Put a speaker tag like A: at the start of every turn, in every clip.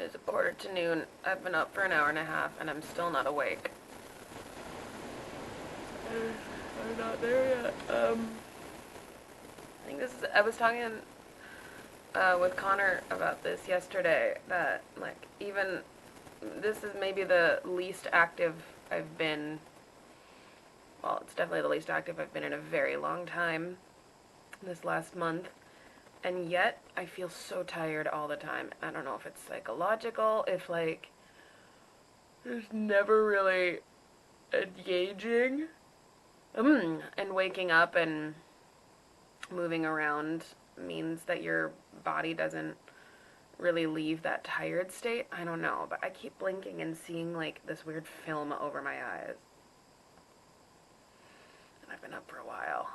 A: It is a quarter to noon. I've been up for an hour and a half, and I'm still not awake. I'm not there yet. I think this is, I was talking with Connor about this yesterday, that, like, even, this is maybe the least active I've been, well, it's definitely the least active I've been in a very long time, this last month. And yet, I feel so tired all the time. I don't know if it's psychological, if, like, there's never really engaging. And waking up and moving around means that your body doesn't really leave that tired state. I don't know, but I keep blinking and seeing, like, this weird film over my eyes. And I've been up for a while.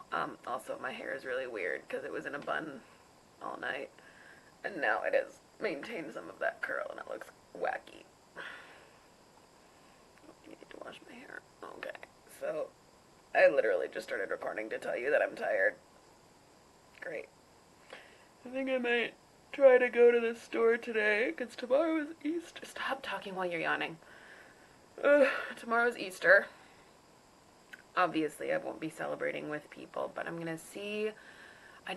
A: Also, my hair is really weird because it was in a bun all night, and now it has maintained some of that curl, and it looks wacky. I need to wash my hair. Okay, so I literally just started recording to tell you that I'm tired. Great. I think I might try to go to the store today, because tomorrow is Easter. Stop talking while you're yawning. Tomorrow's Easter. Obviously, I won't be celebrating with people, but I'm gonna see. I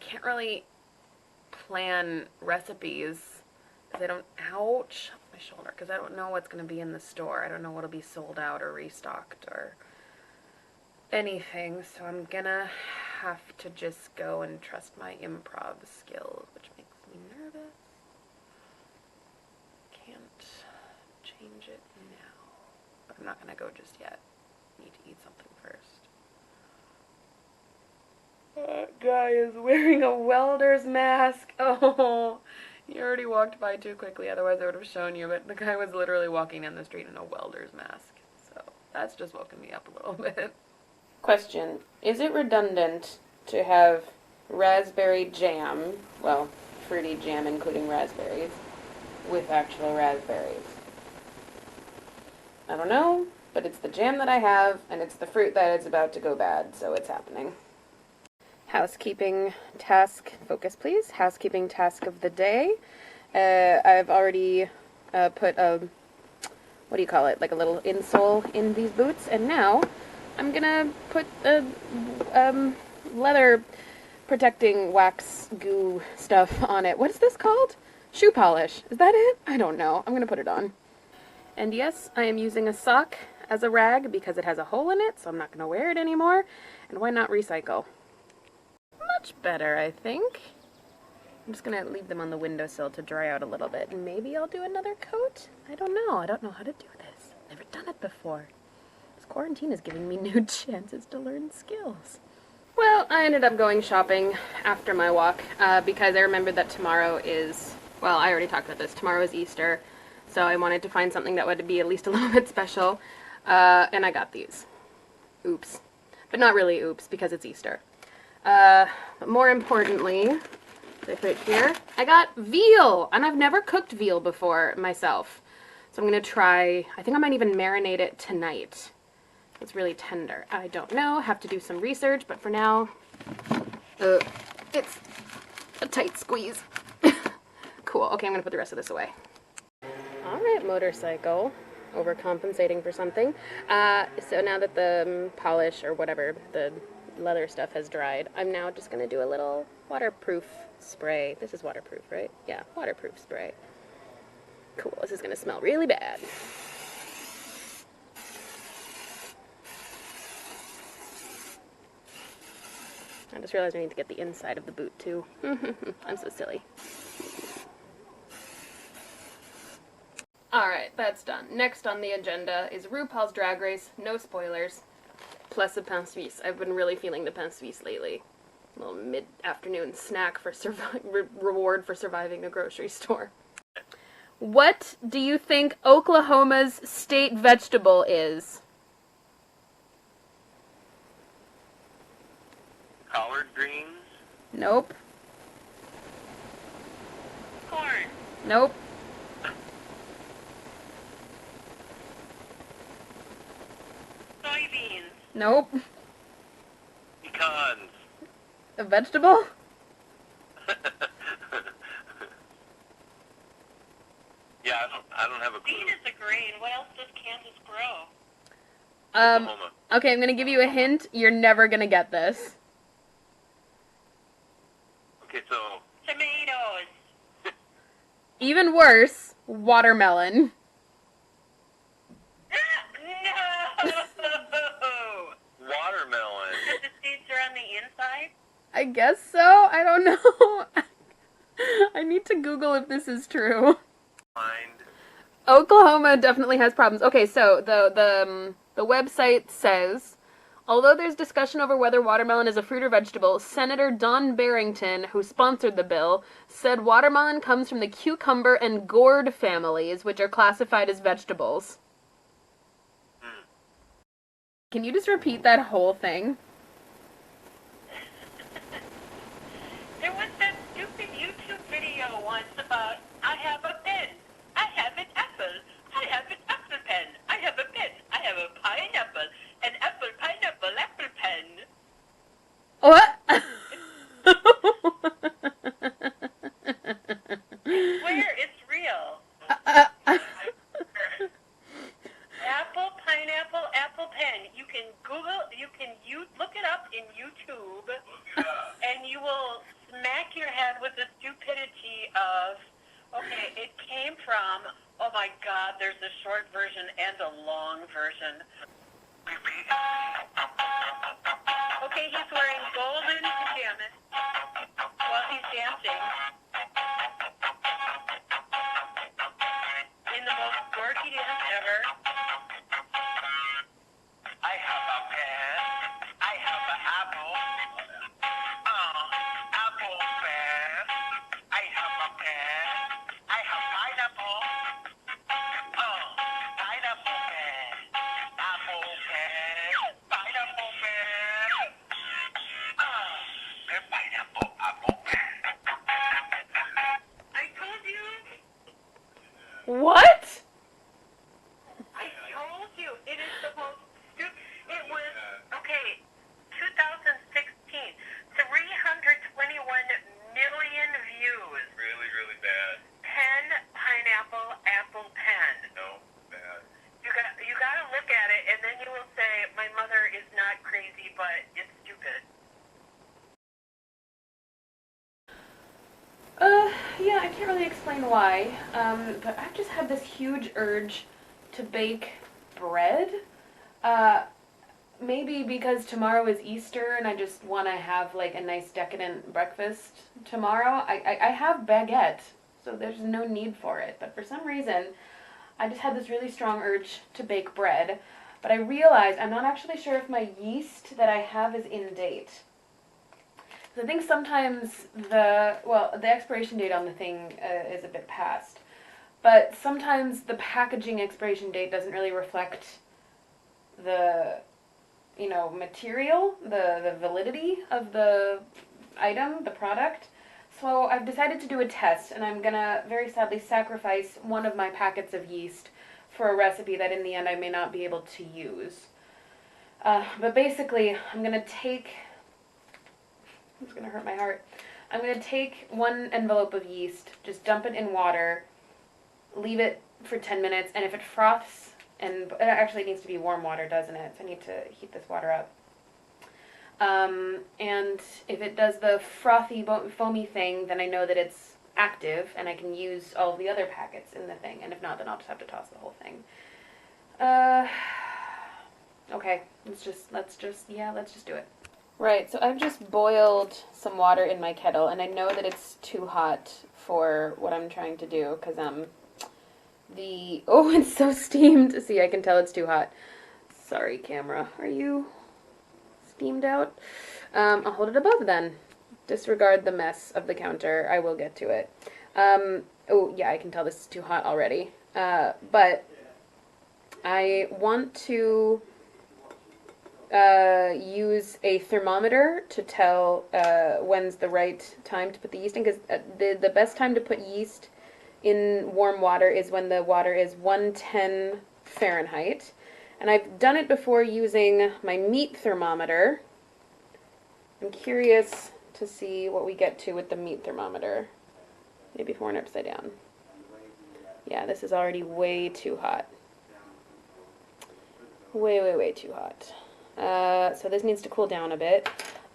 A: can't really plan recipes because I don't, ouch, my shoulder, because I don't know what's going to be in the store. I don't know what'll be sold out or restocked or anything, so I'm gonna have to just go and trust my improv skills, which makes me nervous. Can't change it now, but I'm not gonna go just yet. Need to eat something first. That guy is wearing a welder's mask. Oh, you already walked by too quickly, otherwise I would have shown you, but the guy was literally walking down the street in a welder's mask. So that's just woken me up a little bit. Question. Is it redundant to have raspberry jam, well, fruity jam including raspberries, with actual raspberries? I don't know, but it's the jam that I have, and it's the fruit that is about to go bad, so it's happening. Housekeeping task, focus please, housekeeping task of the day. I've already put a, what do you call it, like a little insole in these boots, and now I'm gonna put a leather protecting wax goo stuff on it. What is this called? Shoe polish. Is that it? I don't know. I'm gonna put it on. And yes, I am using a sock as a rag because it has a hole in it, so I'm not gonna wear it anymore. And why not recycle? Much better, I think. I'm just gonna leave them on the windowsill to dry out a little bit, and maybe I'll do another coat? I don't know. I don't know how to do this. I've never done it before. This quarantine is giving me new chances to learn skills. Well, I ended up going shopping after my walk because I remembered that tomorrow is, well, I already talked about this. Tomorrow is Easter, so I wanted to find something that would be at least a little bit special, and I got these. Oops. But not really oops, because it's Easter. But more importantly, I put it here, I got veal, and I've never cooked veal before myself. So I'm going to try, I think I might even marinate it tonight. It's really tender. I don't know, have to do some research, but for now, it's a tight squeeze. Cool, okay, I'm going to put the rest of this away. Alright, motorcycle, overcompensating for something. So now that the polish, or whatever, the leather stuff has dried, I'm now just going to do a little waterproof spray. This is waterproof, right? Yeah, waterproof spray. Cool, this is going to smell really bad. I just realized I need to get the inside of the boot too. I'm so silly. Alright, that's done. Next on the agenda is RuPaul's Drag Race, no spoilers, plus a pain suisse. I've been really feeling the pain suisse lately. A little mid-afternoon snack for reward for surviving the grocery store. What do you think Oklahoma's state vegetable is?
B: Collard greens?
A: Nope.
B: Corn.
A: Nope.
B: Soybeans.
A: Nope.
B: Pecans.
A: A vegetable?
B: I don't have a clue.
C: Bean is a grain. What else does Kansas grow?
B: Oklahoma.
A: Okay, I'm gonna give you a hint. You're never gonna get this.
B: Okay, so
C: Tomatoes.
A: Even worse, watermelon.
C: No!
B: watermelon.
C: Because the seeds are on the inside?
A: I guess so. I don't know. I need to Google if this is true.
B: Find.
A: Oklahoma definitely has problems. Okay, so the website says, although there's discussion over whether watermelon is a fruit or vegetable, Senator Don Barrington, who sponsored the bill, said watermelon comes from the cucumber and gourd families, which are classified as vegetables. Can you just repeat that whole thing?
C: There was that stupid YouTube video once about, I have a pen. I have an apple. I have an apple pen. I have a pen. I have a pineapple. An apple, pineapple, apple pen.
A: What?
C: I swear it's real. Apple, pineapple, apple pen. You can look it up in YouTube, and you will smack your head with the stupidity of, okay, it came from, oh my God, there's a short version and a long version. Okay, he's wearing golden pajamas while he's dancing in the most dorky dance ever.
B: I have a pen. I have an apple. Apple pen. I have a pen. I have pineapple. Pineapple pen. Apple pen. Pineapple pen. Pineapple apple pen.
C: I told you.
A: What?
C: I told you. It is the most stupid. It was, okay, 2016. 321 million views.
B: Really, really bad.
C: Pen, pineapple, apple pen.
B: No, bad.
C: You got to look at it, and then you will say, my mother is not crazy, but it's stupid.
A: Yeah, I can't really explain why, but I've just had this huge urge to bake bread. Maybe because tomorrow is Easter and I just want to have like a nice decadent breakfast tomorrow. I have baguette, so there's no need for it. But for some reason, I just had this really strong urge to bake bread. But I realized I'm not actually sure if my yeast that I have is in date. I think sometimes the expiration date on the thing is a bit past. But sometimes the packaging expiration date doesn't really reflect the material, the validity of the item, the product. So I've decided to do a test, and I'm gonna very sadly sacrifice one of my packets of yeast for a recipe that in the end I may not be able to use. But basically, I'm gonna take, it's gonna hurt my heart, I'm gonna take one envelope of yeast, just dump it in water, leave it for 10 minutes, and if it froths, and it actually needs to be warm water, doesn't it? So I need to heat this water up. And if it does the frothy, foamy thing, then I know that it's active, and I can use all of the other packets in the thing. And if not, then I'll just have to toss the whole thing. Okay, let's just do it. Right, so I've just boiled some water in my kettle, and I know that it's too hot for what I'm trying to do, because oh, it's so steamed. See, I can tell it's too hot. Sorry, camera. Are you steamed out? I'll hold it above then. Disregard the mess of the counter. I will get to it. Oh, yeah, I can tell this is too hot already. But I want to use a thermometer to tell when's the right time to put the yeast in, because the best time to put yeast in warm water is when the water is 110 Fahrenheit. And I've done it before using my meat thermometer. I'm curious to see what we get to with the meat thermometer. Maybe if we're upside down. Yeah, this is already way too hot. Way, way, way too hot. So this needs to cool down a bit.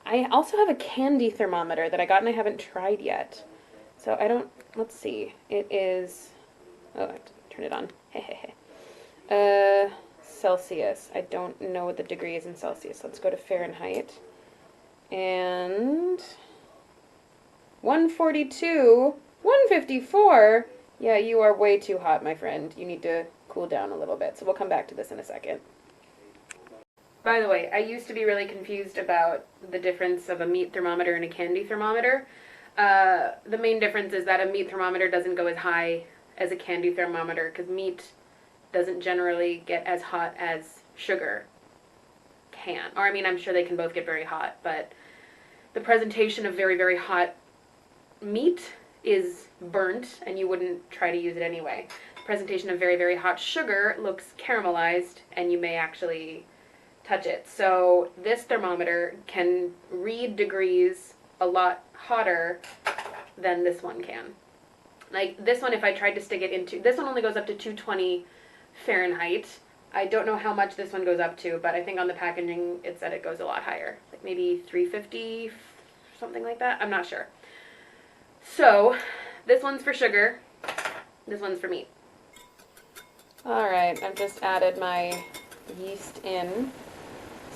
A: I also have a candy thermometer that I got and I haven't tried yet. So I don't, let's see. It is, oh, I have to turn it on. Celsius. I don't know what the degree is in Celsius. Let's go to Fahrenheit. And 142, 154. Yeah, you are way too hot, my friend. You need to cool down a little bit. So we'll come back to this in a second. By the way, I used to be really confused about the difference of a meat thermometer and a candy thermometer. The main difference is that a meat thermometer doesn't go as high as a candy thermometer because meat doesn't generally get as hot as sugar can. Or, I mean, I'm sure they can both get very hot, but the presentation of very, very hot meat is burnt, and you wouldn't try to use it anyway. The presentation of very, very hot sugar looks caramelized, and you may actually touch it. So this thermometer can read degrees a lot hotter than this one can. Like this one, if I tried to stick it into, this one only goes up to 220 Fahrenheit. I don't know how much this one goes up to, but I think on the packaging it said it goes a lot higher. Like maybe 350, something like that. I'm not sure. So this one's for sugar. This one's for meat. Alright, I've just added my yeast in.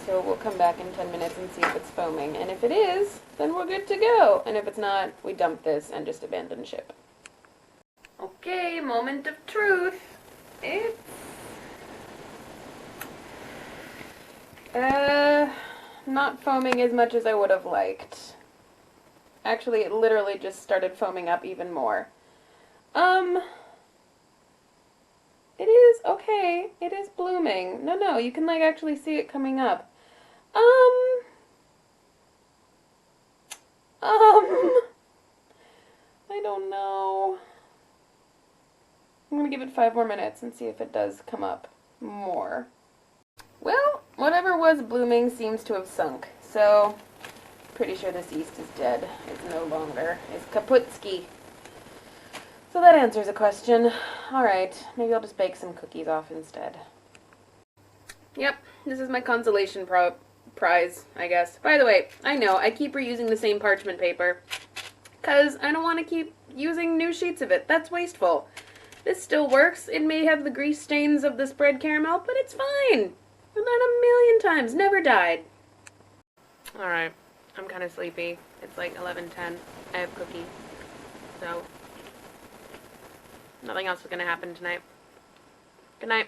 A: So we'll come back in 10 minutes and see if it's foaming. And if it is, then we're good to go. And if it's not, we dump this and just abandon ship. Okay, moment of truth. It's not foaming as much as I would have liked. Actually, it literally just started foaming up even more. It is okay. It is blooming. No, you can like actually see it coming up. I don't know. I'm gonna give it 5 more minutes and see if it does come up more. Well, whatever was blooming seems to have sunk, so pretty sure this yeast is dead. It's no longer. It's kaputski. So that answers a question. Alright, maybe I'll just bake some cookies off instead. Yep, this is my consolation prize, I guess. By the way, I know, I keep reusing the same parchment paper, because I don't want to keep using new sheets of it. That's wasteful. This still works. It may have the grease stains of the spread caramel, but it's fine. I've done it a million times, never died. Alright, I'm kind of sleepy. It's like 11:10. I have cookie. So, nothing else is going to happen tonight. Good night.